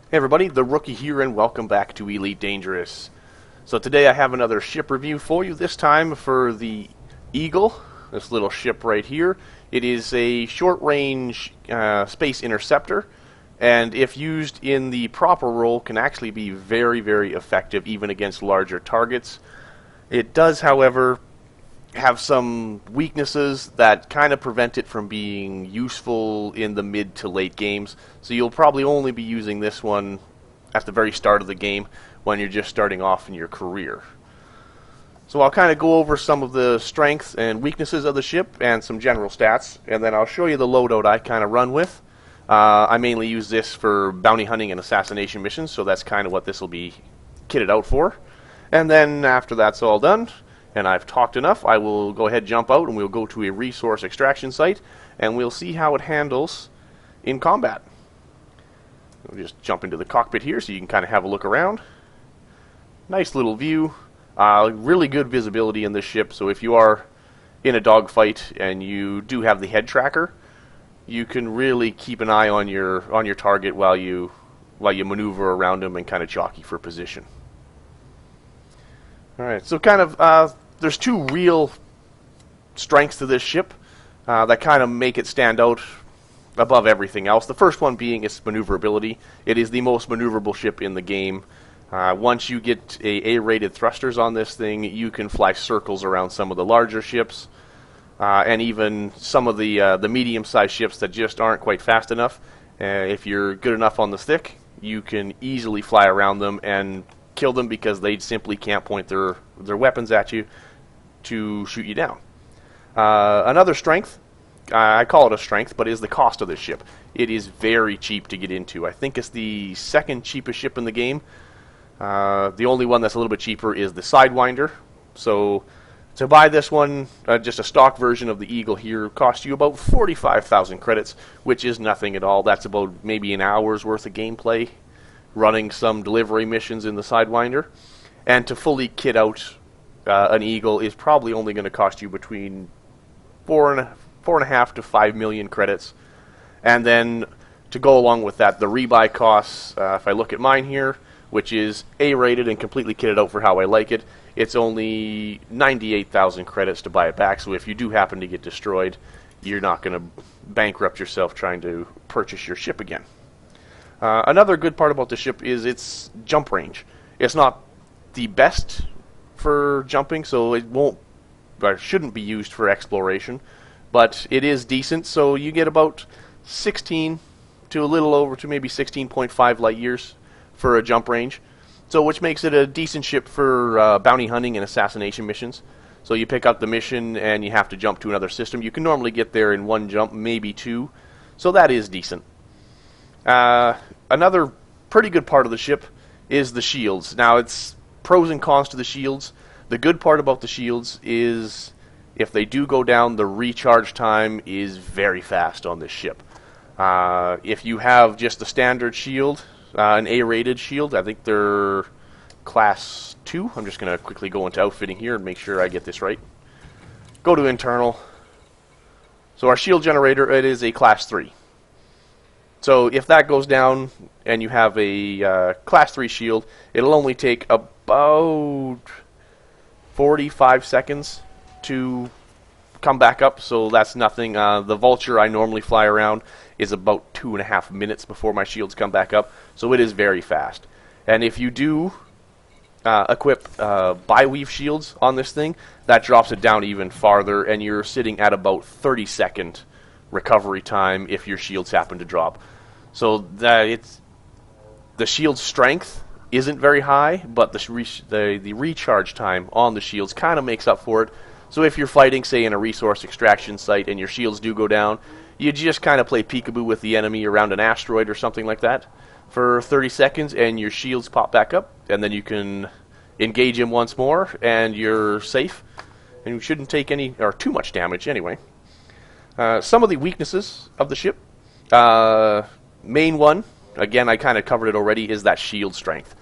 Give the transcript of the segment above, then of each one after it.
Hey everybody, the Rookie here, and welcome back to Elite Dangerous. So today I have another ship review for you, this time for the Eagle, this little ship right here. It is a short-range space interceptor, and if used in the proper role, can actually be very, very effective even against larger targets. It does, however, have some weaknesses that kind of prevent it from being useful in the mid to late games. So you'll probably only be using this one at the very start of the game when you're just starting off in your career. So I'll kind of go over some of the strengths and weaknesses of the ship and some general stats, and then I'll show you the loadout I kind of run with. I mainly use this for bounty hunting and assassination missions, so that's kind of what this will be kitted out for. And then after that's all done, and I've talked enough, I will go ahead, jump out, and we'll go to a resource extraction site, and we'll see how it handles in combat. We'll just jump into the cockpit here so you can kind of have a look around. Nice little view. Really good visibility in this ship, so if you are in a dogfight and you do have the head tracker, you can really keep an eye on your target while you maneuver around him and kind of jockey for position. Alright, so kind of there's two real strengths to this ship that kind of make it stand out above everything else. The first one being its maneuverability. It is the most maneuverable ship in the game. Once you get A-rated thrusters on this thing, you can fly circles around some of the larger ships, and even some of the medium-sized ships that just aren't quite fast enough. If you're good enough on the stick, you can easily fly around them and kill them because they simply can't point their weapons at you to shoot you down. Another strength, I call it a strength, but is the cost of this ship. It is very cheap to get into. I think it's the second cheapest ship in the game. The only one that's a little bit cheaper is the Sidewinder. So to buy this one, just a stock version of the Eagle here, costs you about 45,000 credits, which is nothing at all. That's about maybe an hour's worth of gameplay running some delivery missions in the Sidewinder. And to fully kit out an Eagle is probably only going to cost you between 4.5 to 5 million credits. And then to go along with that, the rebuy costs, if I look at mine here, which is A-rated and completely kitted out for how I like it, it's only 98,000 credits to buy it back. So if you do happen to get destroyed, you're not going to bankrupt yourself trying to purchase your ship again. Another good part about the ship is its jump range. It's not the best for jumping, so it shouldn't be used for exploration, but it is decent. So you get about 16 to a little over to maybe 16.5 light years for a jump range, so which makes it a decent ship for bounty hunting and assassination missions. So you pick up the mission and you have to jump to another system. You can normally get there in one jump, maybe two, so that is decent. Another pretty good part of the ship is the shields. Now, it's pros and cons to the shields. The good part about the shields is if they do go down, the recharge time is very fast on this ship. If you have just the standard shield, an A-rated shield, I think they're class 2. I'm just going to quickly go into outfitting here and make sure I get this right. Go to internal. So our shield generator, it is a class 3. So if that goes down and you have a class 3 shield, it'll only take about 45 seconds to come back up, so that's nothing. The Vulture I normally fly around is about 2.5 minutes before my shields come back up, so it is very fast. And if you do equip bi-weave shields on this thing, that drops it down even farther, and you're sitting at about 30-second recovery time if your shields happen to drop. So the shield's strength isn't very high, but the recharge time on the shields kind of makes up for it. So if you're fighting, say, in a resource extraction site and your shields do go down, you just kind of play peekaboo with the enemy around an asteroid or something like that for 30 seconds, and your shields pop back up, and then you can engage him once more, and you're safe, and you shouldn't take any or too much damage anyway. Some of the weaknesses of the ship. Main one, again, I kind of covered it already, is that shield strength.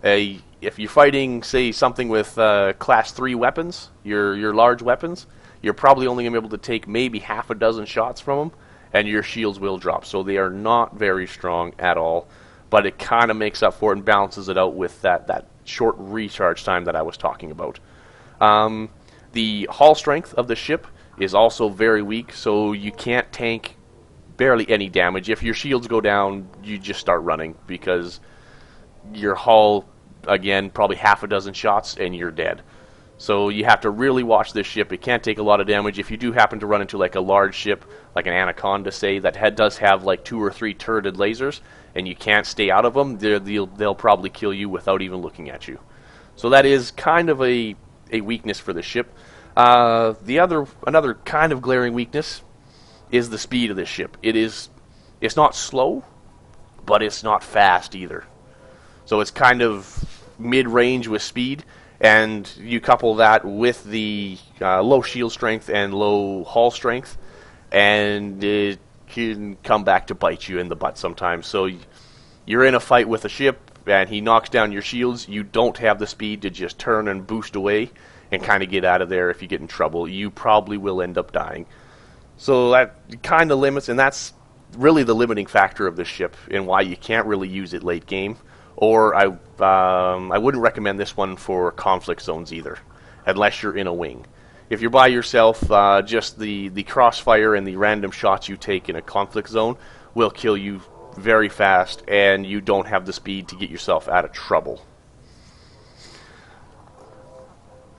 If you're fighting, say, something with class 3 weapons, your large weapons, you're probably only going to be able to take maybe half a dozen shots from them, and your shields will drop. So they are not very strong at all. but it kind of makes up for it and balances it out with that short recharge time that I was talking about. The hull strength of the ship is also very weak, so you can't tank barely any damage. If your shields go down, you just start running, because your hull, again, probably half a dozen shots and you're dead. So you have to really watch this ship. It can't take a lot of damage. If you do happen to run into like a large ship, like an Anaconda, say, that does have like 2 or 3 turreted lasers, and you can't stay out of them, they'll probably kill you without even looking at you. So that is kind of a weakness for the ship. Another kind of glaring weakness is the speed of this ship. It's not slow, but it's not fast either. So it's kind of mid-range with speed, and you couple that with the low shield strength and low hull strength, and it can come back to bite you in the butt sometimes. So you're in a fight with a ship, and he knocks down your shields. You don't have the speed to just turn and boost away and kind of get out of there. If you get in trouble, you probably will end up dying. So that kind of limits, and that's really the limiting factor of this ship and why you can't really use it late game. Or I wouldn't recommend this one for conflict zones either, unless you're in a wing. If you're by yourself, just the crossfire and the random shots you take in a conflict zone will kill you very fast, and you don't have the speed to get yourself out of trouble.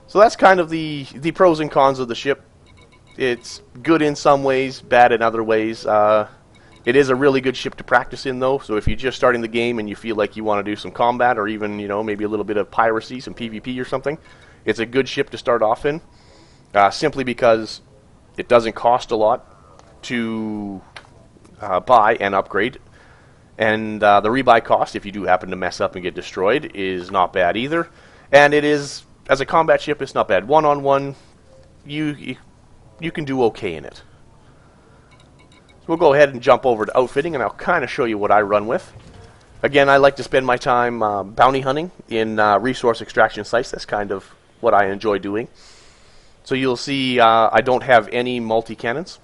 So that's kind of the pros and cons of the ship. It's good in some ways, bad in other ways. It is a really good ship to practice in, though, so if you're just starting the game and you feel like you want to do some combat, or even, maybe a little bit of piracy, some PvP or something, it's a good ship to start off in, simply because it doesn't cost a lot to buy and upgrade, and the rebuy cost, if you do happen to mess up and get destroyed, is not bad either, and it is, as a combat ship, it's not bad. One-on-one, you can do okay in it. We'll go ahead and jump over to outfitting, and I'll kind of show you what I run with. Again, I like to spend my time bounty hunting in resource extraction sites. That's kind of what I enjoy doing. So you'll see I don't have any multi-cannons.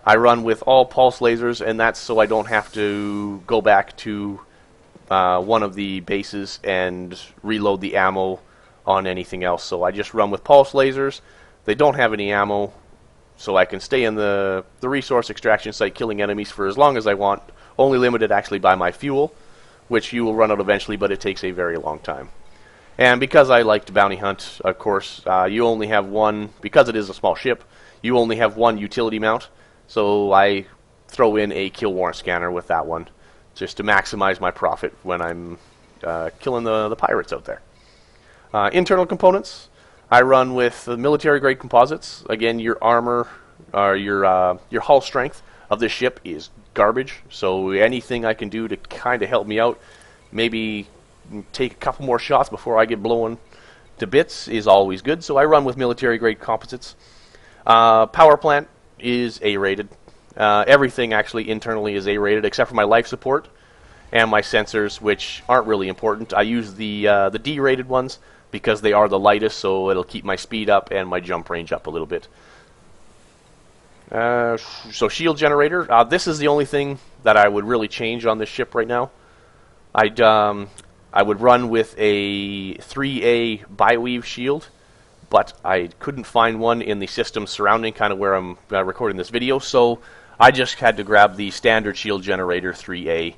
I run with all pulse lasers, and that's so I don't have to go back to one of the bases and reload the ammo on anything else. So I just run with pulse lasers. They don't have any ammo, so I can stay in the resource extraction site killing enemies for as long as I want, only limited actually by my fuel, which you will run out eventually, but it takes a very long time. And because I like to bounty hunt, of course, you only have one, because it is a small ship, you only have one utility mount, so I throw in a kill warrant scanner with that one, just to maximize my profit when I'm killing the pirates out there. Internal components. I run with military-grade composites. Again, your armor, or your hull strength of this ship is garbage. So anything I can do to kind of help me out, maybe take a couple more shots before I get blown to bits, is always good. So I run with military-grade composites. Power plant is A-rated. Everything actually internally is A-rated, except for my life support and my sensors, which aren't really important. I use the D-rated ones, because they are the lightest, so it'll keep my speed up and my jump range up a little bit. So shield generator, this is the only thing that I would really change on this ship right now. I would run with a 3A bi-weave shield, but I couldn't find one in the system surrounding kind of where I'm recording this video, so I just had to grab the standard shield generator 3A.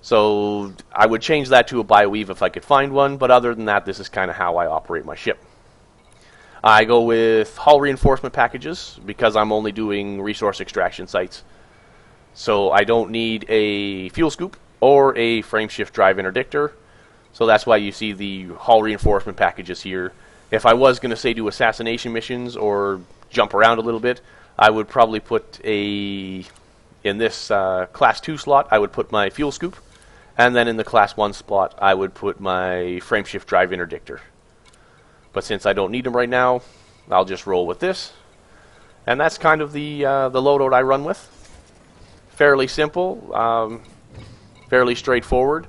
So I would change that to a bi-weave if I could find one, but other than that, this is kind of how I operate my ship. I go with hull reinforcement packages because I'm only doing resource extraction sites. So I don't need a fuel scoop or a frameshift drive interdictor. So that's why you see the hull reinforcement packages here. If I was going to say do assassination missions or jump around a little bit, I would probably put in this class 2 slot, I would put my fuel scoop. And then in the class 1 spot, I would put my frameshift drive interdictor. But since I don't need them right now, I'll just roll with this. And that's kind of the loadout I run with. Fairly simple, fairly straightforward.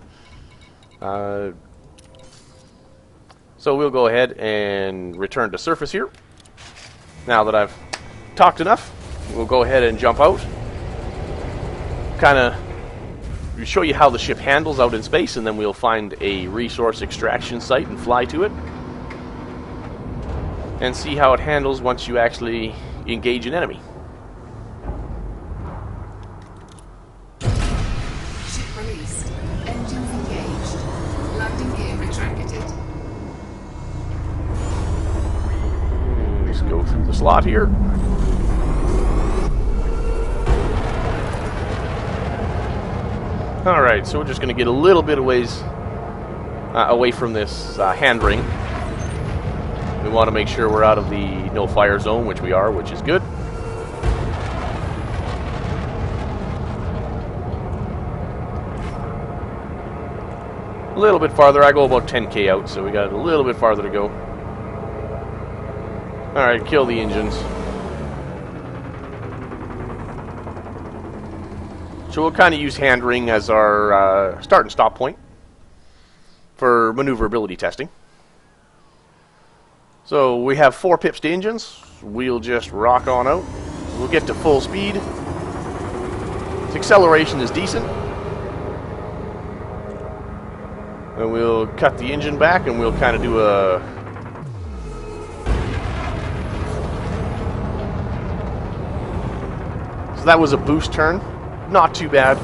So we'll go ahead and return to surface here. Now that I've talked enough, we'll go ahead and jump out. Kind of show you how the ship handles out in space, and then we'll find a resource extraction site and fly to it. And see how it handles once you actually engage an enemy. Ship released. Engines engaged. Landing gear retracted. Let's go through the slot here. Alright, so we're just going to get a little bit of ways away from this hand ring. We want to make sure we're out of the no fire zone, which we are, which is good. A little bit farther. I go about 10k out, so we got a little bit farther to go. Alright, kill the engines. So we'll kind of use hand ring as our start and stop point for maneuverability testing. So we have 4 pips to engines. We'll just rock on out. We'll get to full speed. Its acceleration is decent. And we'll cut the engine back and we'll kind of do a... So that was a boost turn. Not too bad.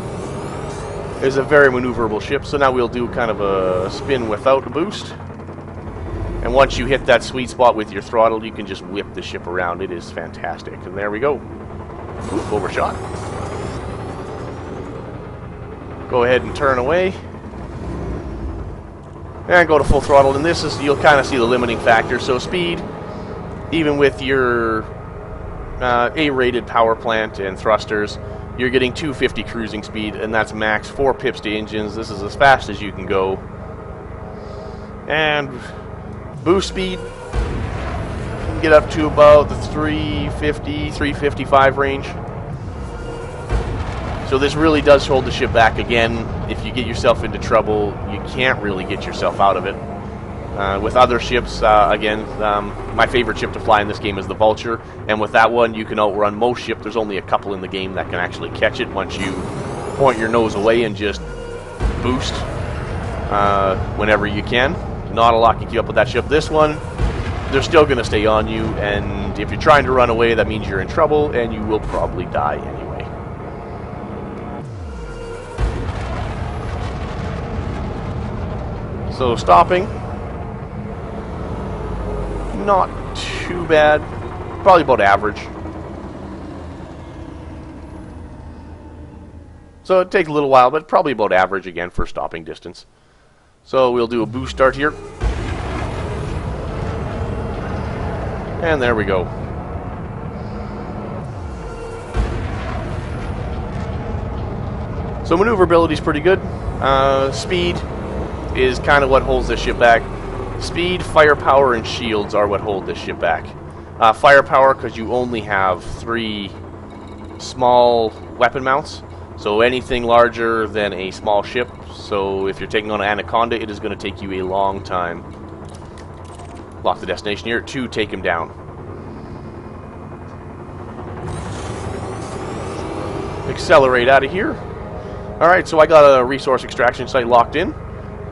It's a very maneuverable ship. So now we'll do kind of a spin without a boost. And once you hit that sweet spot with your throttle, you can just whip the ship around. It is fantastic. And there we go. Oop, overshot. Go ahead and turn away. And go to full throttle. And this is, you'll kind of see the limiting factor. So speed, even with your A-rated power plant and thrusters, you're getting 250 cruising speed, and that's max. 4 pips to engines. This is as fast as you can go. And boost speed, get up to about the 350, 355 range. So this really does hold the ship back. Again, if you get yourself into trouble, you can't really get yourself out of it. With other ships, again, my favorite ship to fly in this game is the Vulture, and with that one you can outrun most ships. There's only a couple in the game that can actually catch it once you point your nose away and just boost whenever you can. Not a lot can keep up with that ship. This one, they're still going to stay on you, and if you're trying to run away, that means you're in trouble, and you will probably die anyway. So stopping, not too bad, probably about average. So it'd take a little while, but probably about average again for stopping distance. So we'll do a boost start here. And there we go. So maneuverability is pretty good. Speed is kind of what holds this ship back. Speed, firepower, and shields are what hold this ship back. Firepower, because you only have 3 small weapon mounts. So anything larger than a small ship. So if you're taking on an Anaconda, it is going to take you a long time. Lock the destination here to take him down. Accelerate out of here. Alright, so I got a resource extraction site locked in.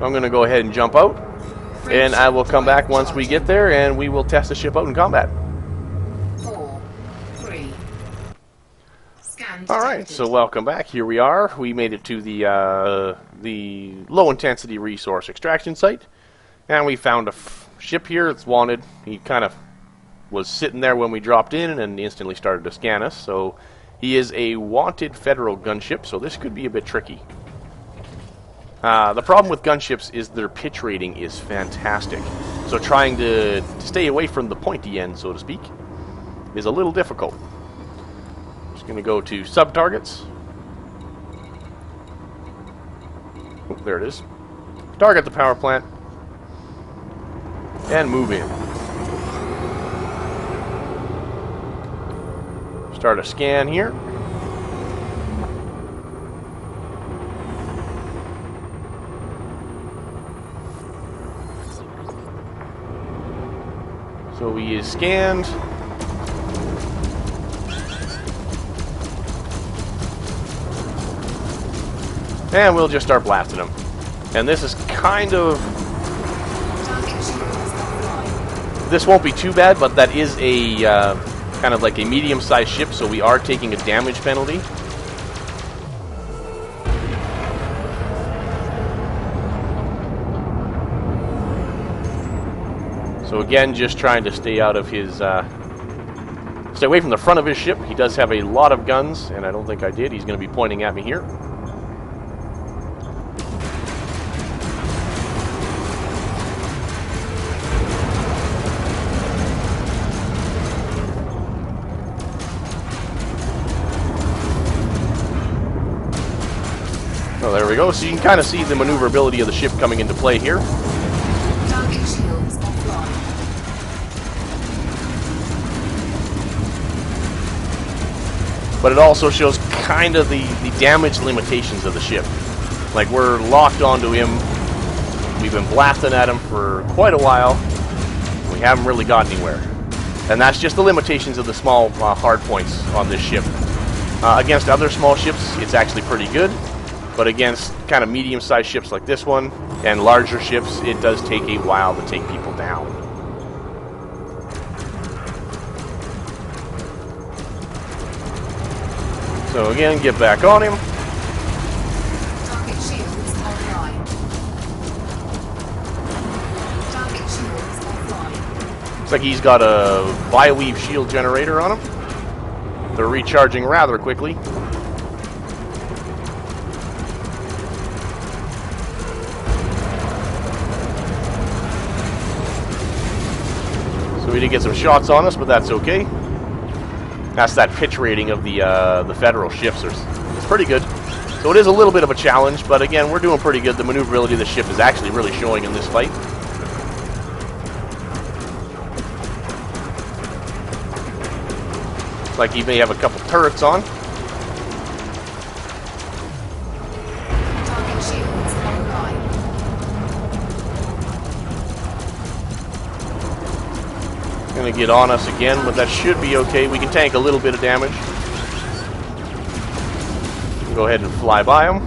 I'm going to go ahead and jump out. And I will come back once we get there, and we will test the ship out in combat. 4, 3. Alright, so welcome back. Here we are. We made it to the low-intensity resource extraction site. And we found a ship here that's wanted. He kind of was sitting there when we dropped in and instantly started to scan us. So he is a wanted federal gunship, so this could be a bit tricky. The problem with gunships is their pitch rating is fantastic. So trying to stay away from the pointy end, so to speak, is a little difficult. Just going to go to sub-targets. Oh, there it is. Target the power plant. And move in. Start a scan here. So he is scanned. And we'll just start blasting them. And this is kind of... This won't be too bad, but that is a kind of like a medium-sized ship, so we are taking a damage penalty. So again, just trying to stay out of his... stay away from the front of his ship. He does have a lot of guns, and I don't think I did. He's going to be pointing at me here. Oh, there we go. So you can kind of see the maneuverability of the ship coming into play here. Target shields offline. But it also shows kind of the damage limitations of the ship. Like, we're locked onto him. We've been blasting at him for quite a while. We haven't really got anywhere. And that's just the limitations of the small hard points on this ship. Against other small ships, it's actually pretty good. But against kind of medium-sized ships like this one, and larger ships, it does take a while to take people down. So again, get back on him. Target shields online. Target shields offline. Looks like he's got a Bioweave shield generator on him. They're recharging rather quickly. So we did get some shots on us, but that's okay. That's that pitch rating of the Federal ships. It's pretty good. So it is a little bit of a challenge, but again, we're doing pretty good. The maneuverability of the ship is actually really showing in this fight. Looks like he may have a couple turrets on. Target shields online. Gonna get on us again, but that should be okay. We can tank a little bit of damage. Go ahead and fly by him.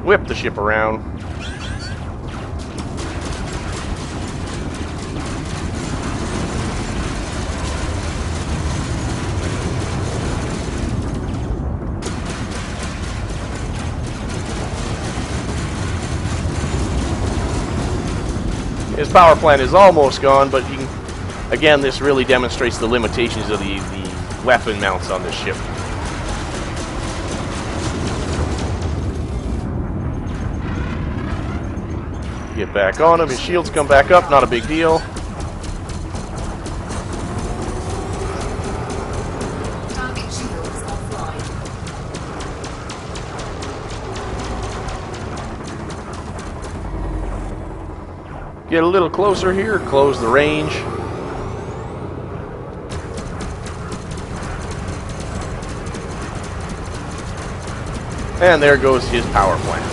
Whip the ship around. His power plant is almost gone, but you can, again, this really demonstrates the limitations of the weapon mounts on this ship. Get back on him. His shields come back up. Not a big deal. Target shields offline. Get a little closer here. Close the range. And there goes his power plant.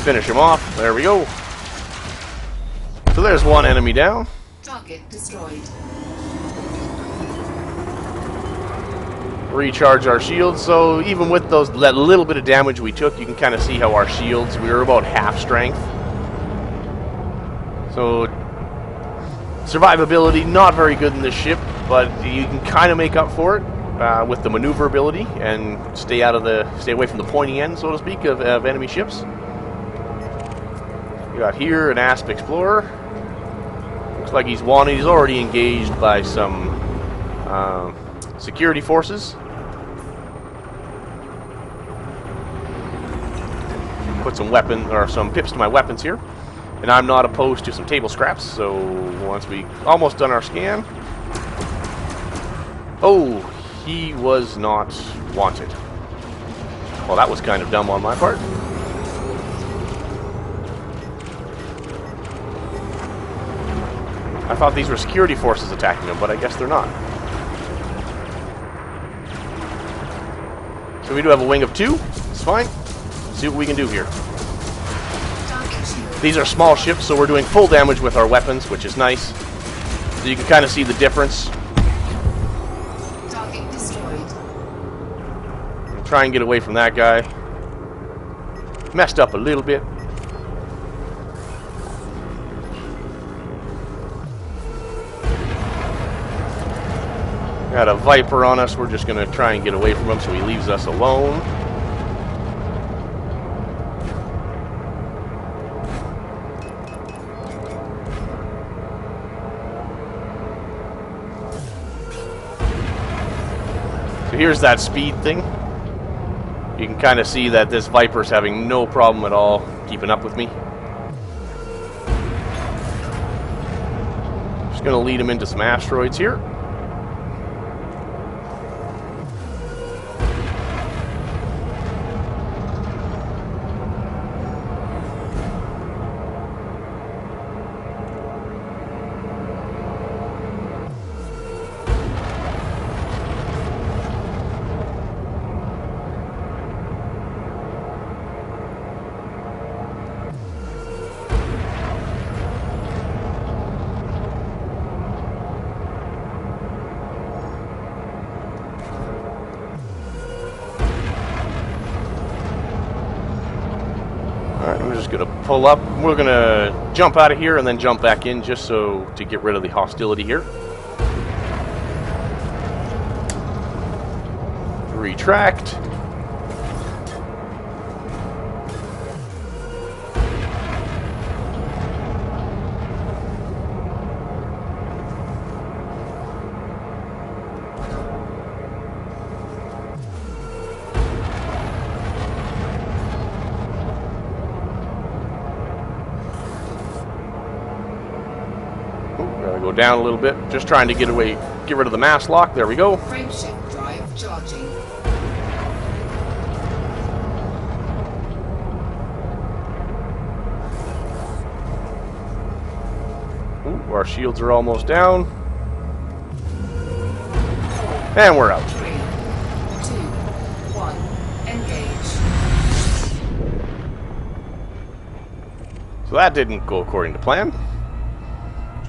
Finish him off. There we go. So there's one enemy down. Target destroyed. Recharge our shields. So even with that little bit of damage we took, you can kind of see how our shields, we were about half strength. So survivability, not very good in this ship, but you can kind of make up for it with the maneuverability and stay away from the pointy end, so to speak, of enemy ships. We got here an Asp Explorer. Looks like he's wanted. He's already engaged by some security forces. Put some some pips to my weapons here. And I'm not opposed to some table scraps, so once we almost done our scan. Oh, he was not wanted. Well, that was kind of dumb on my part. I thought these were security forces attacking him, but I guess they're not. So we do have a wing of 2. It's fine. Let's see what we can do here. Target shields These are small ships, so we're doing full damage with our weapons, which is nice. So you can kind of see the difference. Target destroyed. I'll try and get away from that guy. Messed up a little bit. Got a Viper on us. We're just going to try and get away from him so he leaves us alone. So here's that speed thing. You can kind of see that this Viper's having no problem at all keeping up with me. Just going to lead him into some asteroids here. I'm just going to pull up. We're going to jump out of here and then jump back in just so to get rid of the hostility here. Retract. Go down a little bit, just trying to get rid of the mass lock. There we go. Frameshift drive charging. Ooh, our shields are almost down. And we're out. 3, 2, 1, engage. So that didn't go according to plan.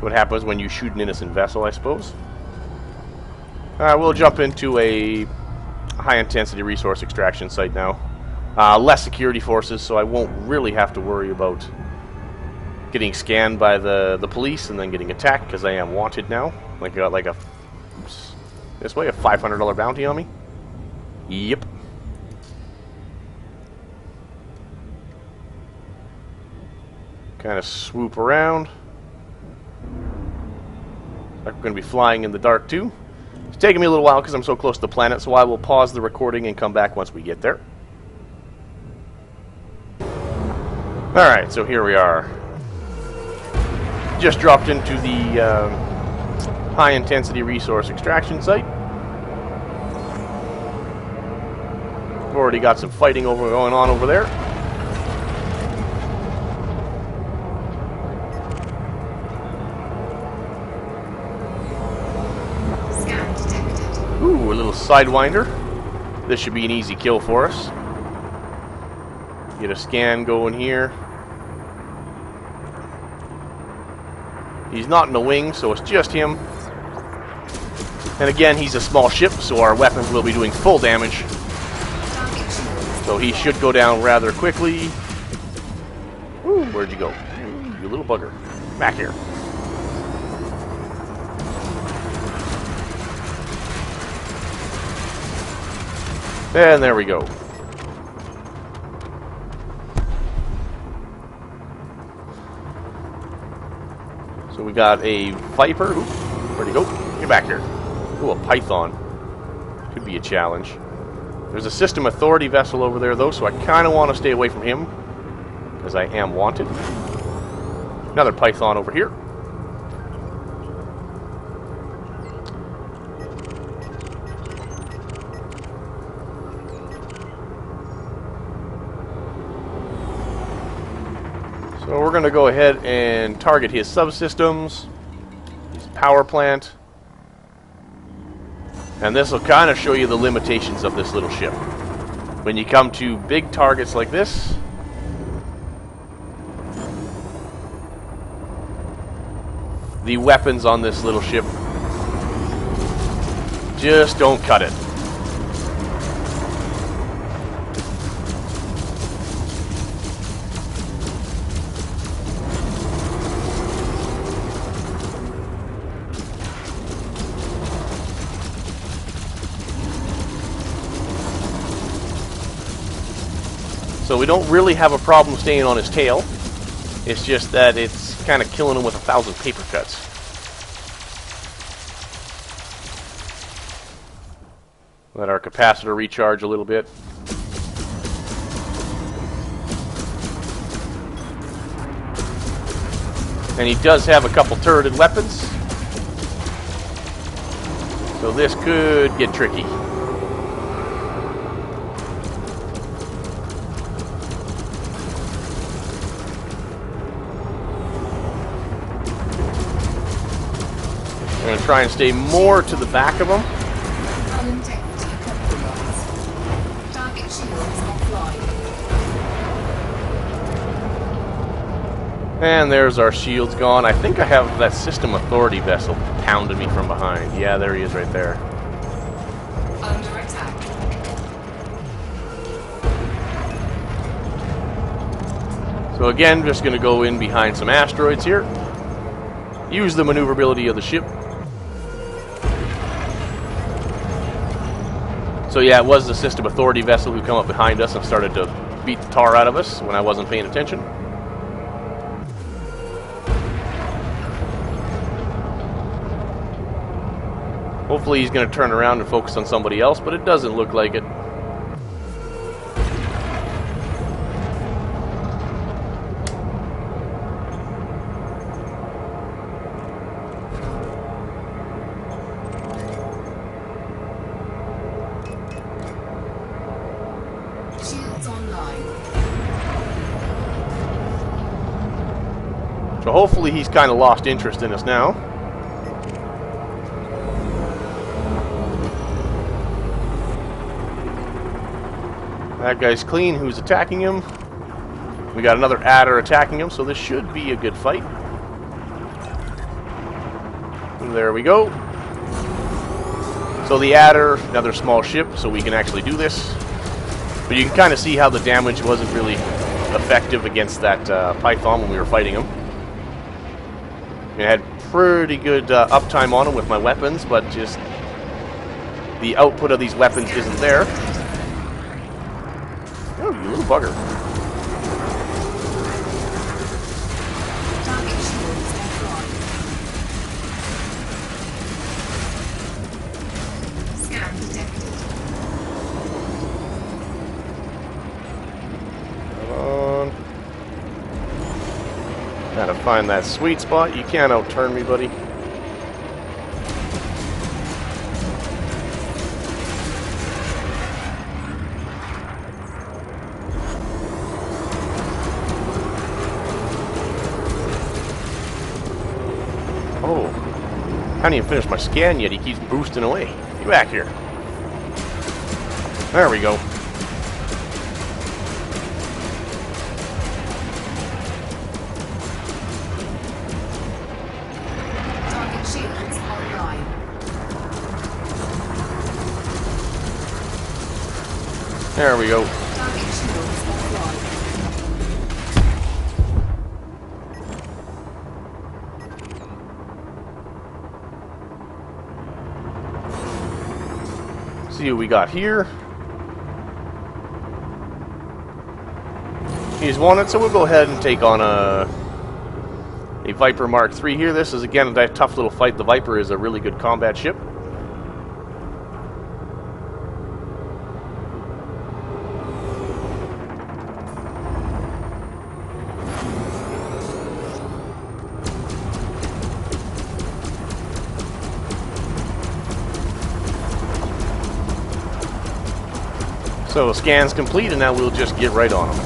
What happens when you shoot an innocent vessel, I suppose. We'll jump into a high-intensity resource extraction site now. Less security forces, so I won't really have to worry about getting scanned by the police and then getting attacked, because I am wanted now. Like a this way, a $500 bounty on me. Yep. Kind of swoop around. Like we're going to be flying in the dark too. It's taking me a little while because I'm so close to the planet, so I will pause the recording and come back once we get there. Alright, so here we are. Just dropped into the high-intensity resource extraction site. We've already got some fighting going on over there. Ooh, a little Sidewinder. This should be an easy kill for us. Get a scan going here. He's not in the wing, so it's just him. And again, he's a small ship, so our weapons will be doing full damage. So he should go down rather quickly. Ooh, where'd you go? You little bugger. Back here. And there we go. So we got a Viper. Ooh, where'd he go? Get back here. Ooh, a Python. Could be a challenge. There's a System Authority vessel over there, though, so I kind of want to stay away from him, because I am wanted. Another Python over here. So we're going to go ahead and target his subsystems, his power plant, and this will kind of show you the limitations of this little ship. When you come to big targets like this, the weapons on this little ship just don't cut it. So we don't really have a problem staying on his tail. It's just that it's kind of killing him with 1,000 paper cuts. Let our capacitor recharge a little bit. And he does have a couple turreted weapons. So this could get tricky. I'm going to try and stay more to the back of him. Target shields offline. And there's our shields gone. I think I have that system authority vessel pounding me from behind. Yeah, there he is right there. Under attack. So again, just going to go in behind some asteroids here. Use the maneuverability of the ship. So yeah, it was the system authority vessel who come up behind us and started to beat the tar out of us when I wasn't paying attention. Hopefully he's going to turn around and focus on somebody else, but it doesn't look like it. Shields online. So hopefully he's kind of lost interest in us now. That guy's clean. Who's attacking him? We got another adder attacking him, so this should be a good fight. And there we go. So the adder, another small ship, so we can actually do this. But you can kind of see how the damage wasn't really effective against that Python when we were fighting him. I had pretty good uptime on him with my weapons, but just the output of these weapons isn't there. Oh, you little bugger. Target shields offline. Scan detected. Come on. Gotta find that sweet spot. You can't outturn me, buddy. Oh, I haven't even finished my scan yet. He keeps boosting away. Get back here. There we go. Target shields online. There we go. Target shields offline. See what we got here. He's wanted, so we'll go ahead and take on a Viper Mark III here. This is again a tough little fight. The Viper is a really good combat ship. So scan's complete, and now we'll just get right on them.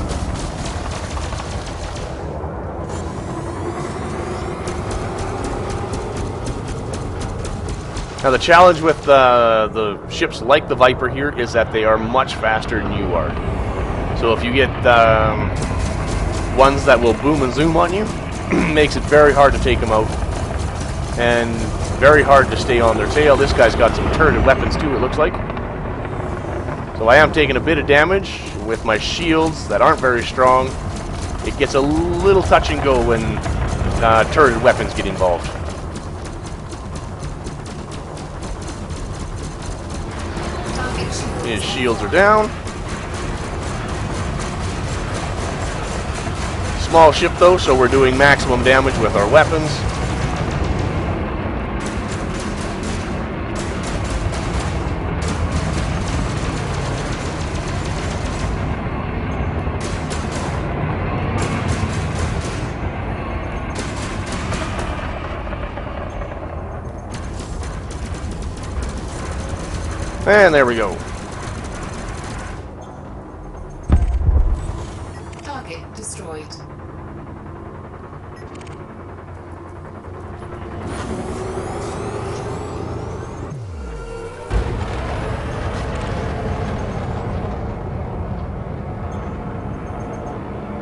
Now the challenge with the ships like the Viper here is that they are much faster than you are. So if you get ones that will boom and zoom on you, makes it very hard to take them out. and very hard to stay on their tail. This guy's got some turreted weapons too, it looks like. So I am taking a bit of damage with my shields that aren't very strong. It gets a little touch and go when turreted weapons get involved. His shields are down. Small ship though, so we're doing maximum damage with our weapons. And there we go. Target destroyed.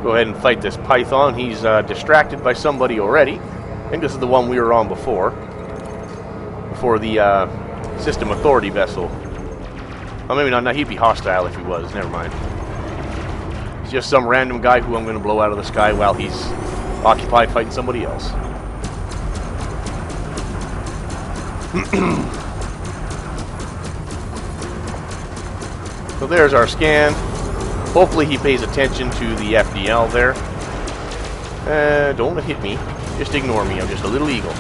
Go ahead and fight this Python. He's distracted by somebody already. I think this is the one we were on before the System Authority vessel. Oh, maybe not. No, he'd be hostile if he was. Never mind. It's just some random guy who I'm going to blow out of the sky while he's occupied fighting somebody else. So there's our scan. Hopefully he pays attention to the FDL there. Don't hit me. Just ignore me. I'm just a little eagle.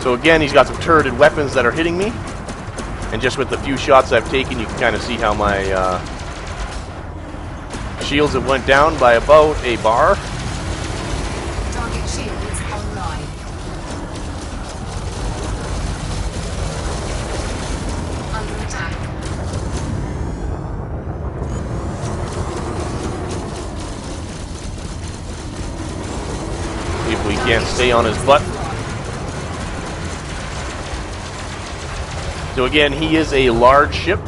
So again, he's got some turreted weapons that are hitting me. And just with the few shots I've taken, you can kind of see how my shields have went down by about a bar. Target shields online. Under attack. If we can't stay on his butt. So again, he is a large ship.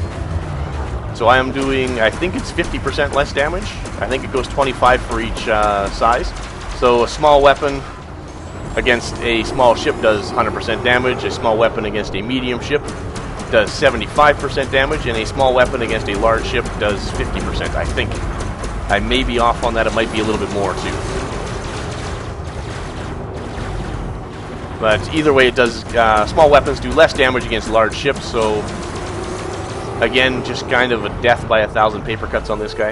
So I am doing, I think it's 50% less damage. I think it goes 25 for each size. So a small weapon against a small ship does 100% damage. A small weapon against a medium ship does 75% damage. And a small weapon against a large ship does 50%, I think. I may be off on that. It might be a little bit more too. But either way, it does. Small weapons do less damage against large ships, so again, just kind of a death by 1,000 paper cuts on this guy.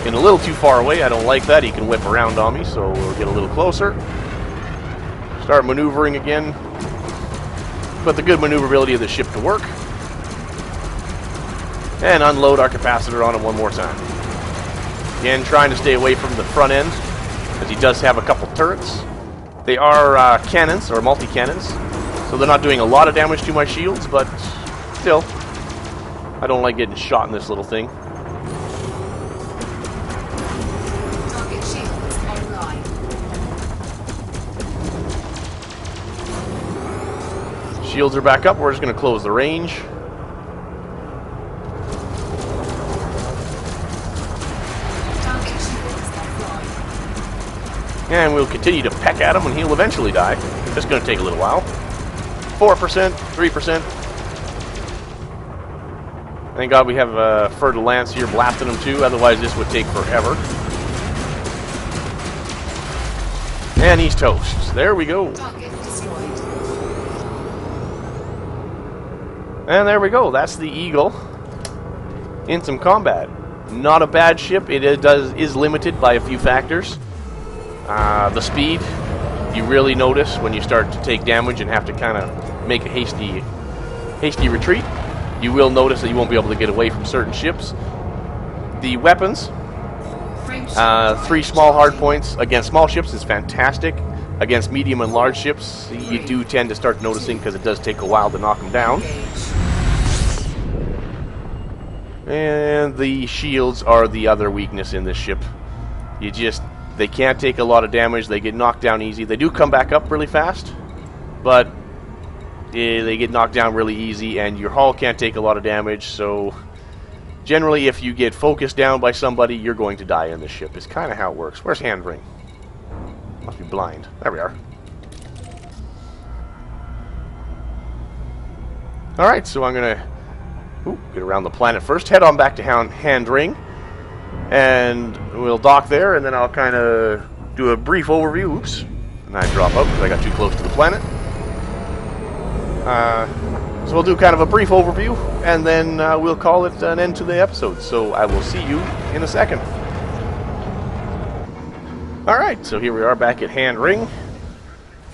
And a little too far away, I don't like that. He can whip around on me, so we'll get a little closer. Start maneuvering again. Put the good maneuverability of the ship to work. And unload our capacitor on him one more time. Again, trying to stay away from the front end, as he does have a couple turrets. They are cannons, or multi-cannons, so they're not doing a lot of damage to my shields, but still, I don't like getting shot in this little thing. Target shields online. Shields are back up. We're just going to close the range. And we'll continue to peck at him and he'll eventually die. It's going to take a little while. 4%, 3%. Thank God we have Fer de Lance here blasting him too, otherwise this would take forever. And he's toast. There we go. Target destroyed. And there we go. That's the Eagle in some combat. Not a bad ship. It is limited by a few factors. The speed, you really notice when you start to take damage and have to kind of make a hasty retreat. You will notice that you won't be able to get away from certain ships. The weapons, 3 small hard points against small ships is fantastic. Against medium and large ships, you do tend to start noticing because it does take a while to knock them down. And the shields are the other weakness in this ship. They can't take a lot of damage. They get knocked down easy. They do come back up really fast, but they get knocked down really easy, and your hull can't take a lot of damage, so generally if you get focused down by somebody, you're going to die in this ship. It's kind of how it works. Where's hand ring? Must be blind. There we are. Alright, so I'm going to get around the planet first, head on back to hand ring, and we'll dock there, and then I'll kind of do a brief overview. Oops. And I drop out because I got too close to the planet. So we'll do kind of a brief overview, and then we'll call it an end to the episode. So I will see you in a second. Alright, so here we are back at hand ring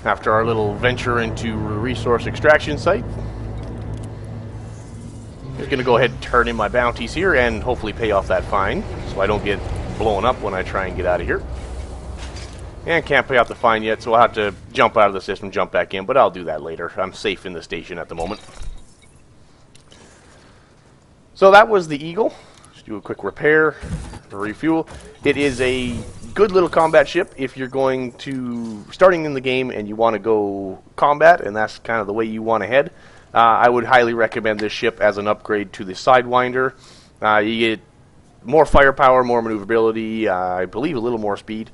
after our little venture into a resource extraction site. Just going to go ahead and turn in my bounties here and hopefully pay off that fine so I don't get blown up when I try and get out of here. And can't pay off the fine yet, so I'll have to jump out of the system, jump back in, but I'll do that later. I'm safe in the station at the moment. So that was the Eagle. Just do a quick repair, refuel. It is a good little combat ship if you're going to, starting in the game and you want to go combat, and that's kind of the way you want to head. I would highly recommend this ship as an upgrade to the Sidewinder. You get more firepower, more maneuverability, I believe a little more speed.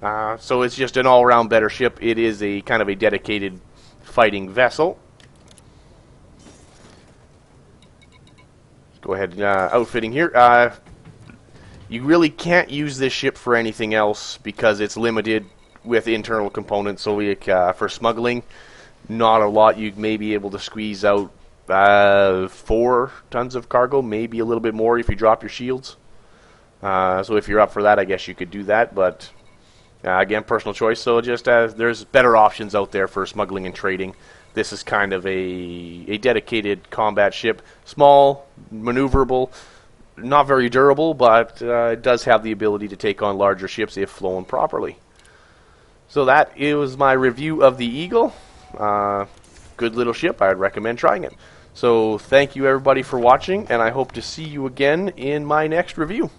So it's just an all-around better ship. It is a kind of a dedicated fighting vessel. Let's go ahead and outfitting here. You really can't use this ship for anything else because it's limited with internal components. So for smuggling, not a lot. You may be able to squeeze out 4 tons of cargo, maybe a little bit more if you drop your shields. So if you're up for that, I guess you could do that, but again, personal choice. So just there's better options out there for smuggling and trading. This is kind of a dedicated combat ship. Small, maneuverable, not very durable, but it does have the ability to take on larger ships if flown properly. So that is my review of the Eagle. Good little ship. I'd recommend trying it. So thank you everybody for watching, and I hope to see you again in my next review.